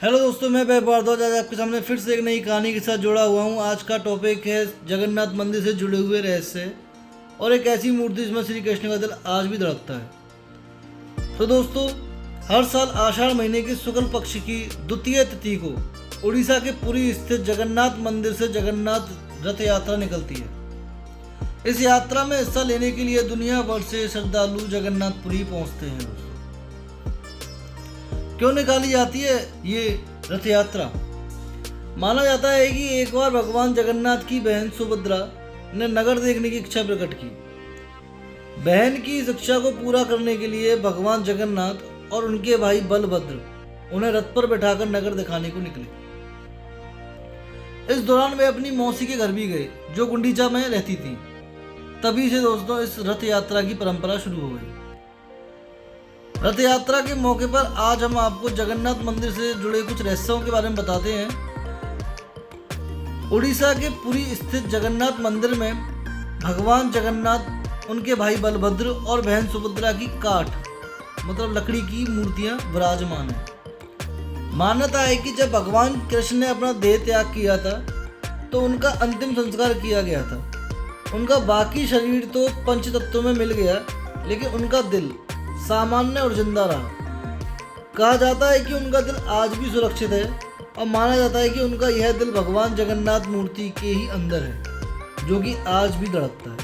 Hello दोस्तों, मैं वैभव भारद्वाज आज आपके सामने फिर से एक नई कहानी के साथ जुड़ा हुआ हूँ। आज का टॉपिक है जगन्नाथ मंदिर से जुड़े हुए रहस्य और एक ऐसी मूर्ति जिसमें श्री कृष्ण का दिल आज भी धड़कता है। तो दोस्तों, हर साल आषाढ़ महीने की शुक्ल पक्ष की द्वितीय तिथि को उड़ीसा के पुरी स्थित जगन्नाथ मंदिर से जगन्नाथ रथ यात्रा निकलती है। इस यात्रा में हिस्सा लेने के लिए दुनिया भर से श्रद्धालु जगन्नाथपुरी पहुंचते हैं। दोस्तों, क्यों निकाली जाती है ये रथ यात्रा? माना जाता है कि एक बार भगवान जगन्नाथ की बहन सुभद्रा ने नगर देखने की इच्छा प्रकट की। बहन की इस इच्छा को पूरा करने के लिए भगवान जगन्नाथ और उनके भाई बलभद्र उन्हें रथ पर बैठाकर नगर दिखाने को निकले। इस दौरान वे अपनी मौसी के घर भी गए, जो गुंडीचा में रहती थी। तभी से दोस्तों इस रथ यात्रा की परंपरा शुरू हो गई। रथ यात्रा के मौके पर आज हम आपको जगन्नाथ मंदिर से जुड़े कुछ रहस्यों के बारे में बताते हैं। उड़ीसा के पुरी स्थित जगन्नाथ मंदिर में भगवान जगन्नाथ, उनके भाई बलभद्र और बहन सुभद्रा की काठ मतलब लकड़ी की मूर्तियां विराजमान है। मान्यता है कि जब भगवान कृष्ण ने अपना देह त्याग किया था तो उनका अंतिम संस्कार किया गया था। उनका बाकी शरीर तो पंच तत्वों में मिल गया, लेकिन उनका दिल सामान्य और जिंदा रहा। कहा जाता है कि उनका दिल आज भी सुरक्षित है और माना जाता है कि उनका यह दिल भगवान जगन्नाथ मूर्ति के ही अंदर है, जो कि आज भी धड़कता है।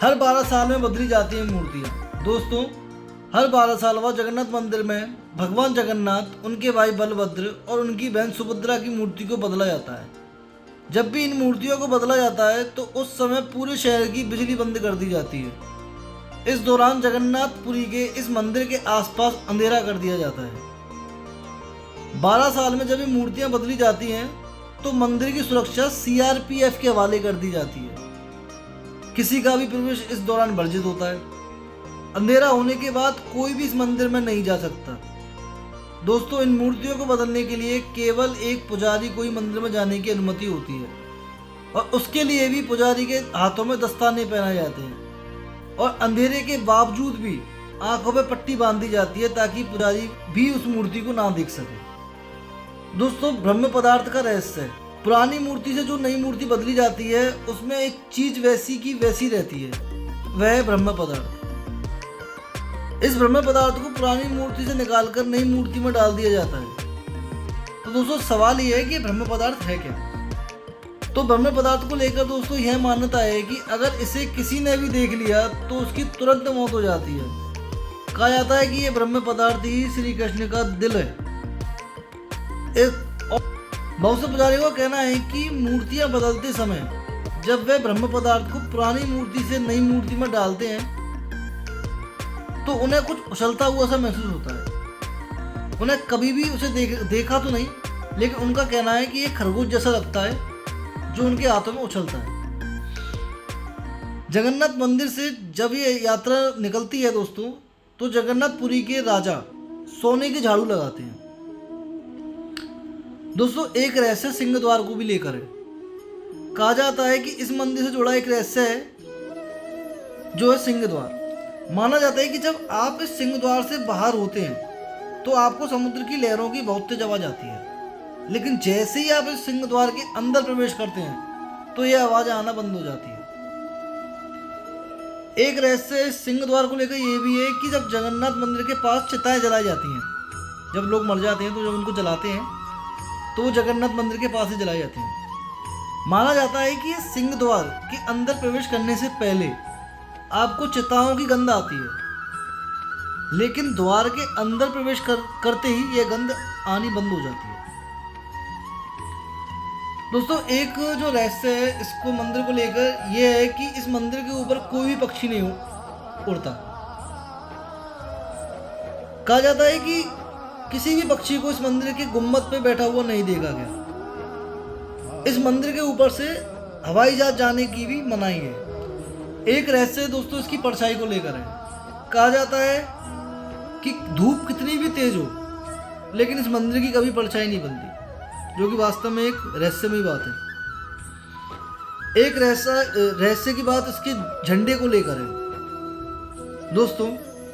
हर 12 साल में बदली जाती हैं मूर्तियाँ। दोस्तों, हर 12 साल बाद जगन्नाथ मंदिर में भगवान जगन्नाथ, उनके भाई बलभद्र और उनकी बहन सुभद्रा की मूर्ति को बदला जाता है। जब भी इन मूर्तियों को बदला जाता है तो उस समय पूरे शहर की बिजली बंद कर दी जाती है। इस दौरान जगन्नाथपुरी के इस मंदिर के आसपास अंधेरा कर दिया जाता है। 12 साल में जब ये मूर्तियां बदली जाती हैं तो मंदिर की सुरक्षा CRPF के हवाले कर दी जाती है। किसी का भी प्रवेश इस दौरान वर्जित होता है। अंधेरा होने के बाद कोई भी इस मंदिर में नहीं जा सकता। दोस्तों, इन मूर्तियों को बदलने के लिए केवल एक पुजारी को ही मंदिर में जाने की अनुमति होती है और उसके लिए भी पुजारी के हाथों में दस्ताने पहनाए जाते हैं और अंधेरे के बावजूद भी आंखों पे पट्टी बांधी जाती है ताकि पुजारी भी उस मूर्ति को ना देख सके। दोस्तों, ब्रह्म पदार्थ का रहस्य है। पुरानी मूर्ति से जो नई मूर्ति बदली जाती है उसमें एक चीज वैसी की वैसी रहती है, वह है ब्रह्म पदार्थ। इस ब्रह्म पदार्थ को पुरानी मूर्ति से निकालकर नई मूर्ति में डाल दिया जाता है। तो दोस्तों, सवाल ये है कि ब्रह्म पदार्थ है क्या? तो ब्रह्म पदार्थ को लेकर दोस्तों यह मान्यता है कि अगर इसे किसी ने भी देख लिया तो उसकी तुरंत मौत हो जाती है। कहा जाता है कि यह ब्रह्म पदार्थ ही श्री कृष्ण का दिल है। बहुत से पुजारियों का कहना है कि मूर्तियां बदलते समय जब वे ब्रह्म पदार्थ को पुरानी मूर्ति से नई मूर्ति में डालते हैं तो उन्हें कुछ उछलता हुआ सा महसूस होता है। उन्हें कभी भी उसे देखा तो नहीं, लेकिन उनका कहना है कि यह खरगोश जैसा लगता है जो उनके हाथों में उछलता है। जगन्नाथ मंदिर से जब ये यात्रा निकलती है दोस्तों, तो जगन्नाथपुरी के राजा सोने के झाड़ू लगाते हैं। दोस्तों, एक रहस्य सिंह द्वार को भी लेकर है। कहा जाता है कि इस मंदिर से जुड़ा एक रहस्य है, जो है सिंह द्वार। माना जाता है कि जब आप इस सिंह द्वार से बाहर होते हैं तो आपको समुद्र की लहरों की बहुत तेज आवाज आती है, लेकिन जैसे ही आप इस सिंह द्वार के अंदर प्रवेश करते हैं तो यह आवाज आना बंद हो जाती है। एक रहस्य इस सिंह द्वार को लेकर यह भी है कि जब जगन्नाथ मंदिर के पास चिताएं जलाई जाती हैं, जब लोग मर जाते हैं तो जब उनको जलाते हैं तो वो जगन्नाथ मंदिर के पास ही जलाई जाती हैं। माना जाता है कि सिंह द्वार के अंदर प्रवेश करने से पहले आपको चिताओं की गंध आती है, लेकिन द्वार के अंदर प्रवेश करते ही यह गंध आनी बंद हो जाती है। दोस्तों, एक जो रहस्य है इसको मंदिर को लेकर यह है कि इस मंदिर के ऊपर कोई भी पक्षी नहीं उड़ता। कहा जाता है कि किसी भी पक्षी को इस मंदिर के गुम्बद पे बैठा हुआ नहीं देखा गया। इस मंदिर के ऊपर से हवाई जहाज जाने की भी मनाही है। एक रहस्य दोस्तों इसकी परछाई को लेकर है। कहा जाता है कि धूप कितनी भी तेज हो, लेकिन इस मंदिर की कभी परछाई नहीं बनती, जो कि वास्तव में एक रहस्यमयी बात है। एक रहस्य की बात इसके झंडे को लेकर है। दोस्तों,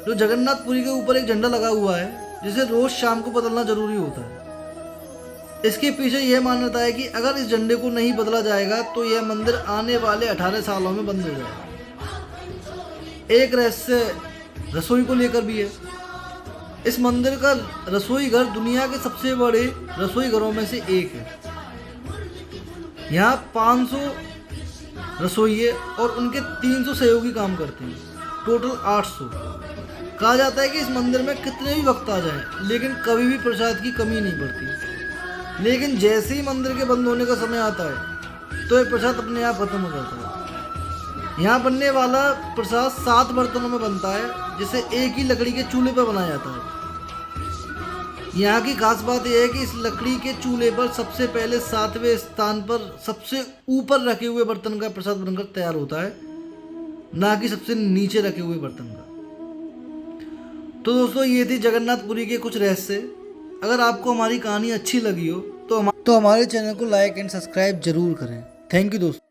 जो जगन्नाथपुरी के ऊपर एक झंडा लगा हुआ है जिसे रोज शाम को बदलना जरूरी होता है। इसके पीछे यह मान्यता है कि अगर इस झंडे को नहीं बदला जाएगा तो यह मंदिर आने वाले 18 सालों में बंद हो जाएगा। एक रहस्य रसोई को लेकर भी है। इस मंदिर का रसोई घर दुनिया के सबसे बड़े रसोई घरों में से एक है। यहाँ 500 रसोइये और उनके 300 सहयोगी काम करते हैं, टोटल 800। कहा जाता है कि इस मंदिर में कितने भी भक्त आ जाएं, लेकिन कभी भी प्रसाद की कमी नहीं पड़ती। लेकिन जैसे ही मंदिर के बंद होने का समय आता है तो ये प्रसाद अपने आप खत्म हो जाता है। यहाँ बनने वाला प्रसाद 7 बर्तनों में बनता है, जिसे एक ही लकड़ी के चूल्हे पर बनाया जाता है। यहाँ की खास बात यह है कि इस लकड़ी के चूल्हे पर सबसे पहले 7वें स्थान पर सबसे ऊपर रखे हुए बर्तन का प्रसाद बनकर तैयार होता है, ना कि सबसे नीचे रखे हुए बर्तन का। तो दोस्तों, ये थी जगन्नाथपुरी के कुछ रहस्य। अगर आपको हमारी कहानी अच्छी लगी हो तो हमारे चैनल को लाइक एंड सब्सक्राइब जरूर करें। थैंक यू दोस्तों।